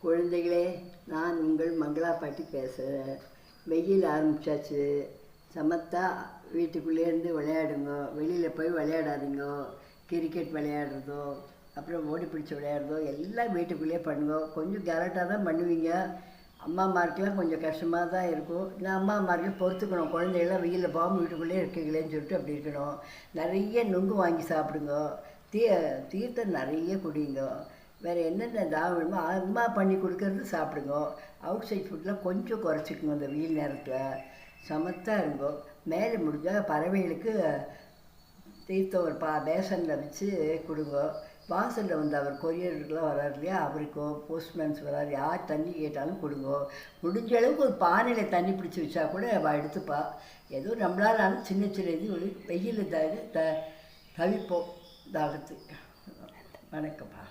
குழந்தைகளே, நான் உங்கள் மங்களா பாட்டி பேசுகிறேன். வெயில் ஆரம்பித்தாச்சு. சமத்தா வீட்டுக்குள்ளேருந்து விளையாடுங்க. வெளியில் போய் விளையாடாதீங்க. கிரிக்கெட் விளையாடுறதோ, அப்புறம் ஓடி பிடிச்சி விளையாடுறதோ எல்லாம் வீட்டுக்குள்ளேயே பண்ணுங்க. கொஞ்சம் கரெக்டாக தான் பண்ணுவீங்க. அம்மாமாருக்கெல்லாம் கொஞ்சம் கஷ்டமாக தான் இருக்கும். நான் அம்மாமாருக்கு பொறுத்துக்கணும். குழந்தைகள்லாம் வெயிலில் போகாமல் வீட்டுக்குள்ளேயே இருக்கீங்களேன்னு சொல்லிட்டு அப்படி இருக்கணும். நிறைய நுங்கு வாங்கி சாப்பிடுங்க. தீர்த்தம் நிறைய குடிங்க. வேறு என்னென்ன தாவணுமோ அம்மா பண்ணி கொடுக்கறது சாப்பிடுங்க. அவுட் சைட் ஃபுட்லாம் கொஞ்சம் குறைச்சிக்கணும். இந்த வெயில் நேரத்தில் சமத்தாக இருங்கோ. மேலே முடிஞ்சால் பறவைகளுக்கு தீர்த்தம் ஒரு பேசனில் வச்சு கொடுங்க. வாசலில் வந்து அவர் கொரியருக்குலாம் வராரு இல்லையா, அவருக்கோ போஸ்ட்மேன்ஸ் வராரு, யார் தண்ணி கேட்டாலும் கொடுங்க. முடிஞ்ச அளவுக்கு ஒரு பானையில் தண்ணி பிடிச்சி வச்சா கூட அவள் எடுத்துப்பா. ஏதோ நம்மளாலும் சின்ன சின்ன இது வெயில் தவிர்ப்போம் தாகத்துக்கு. வணக்கம்ப்பா.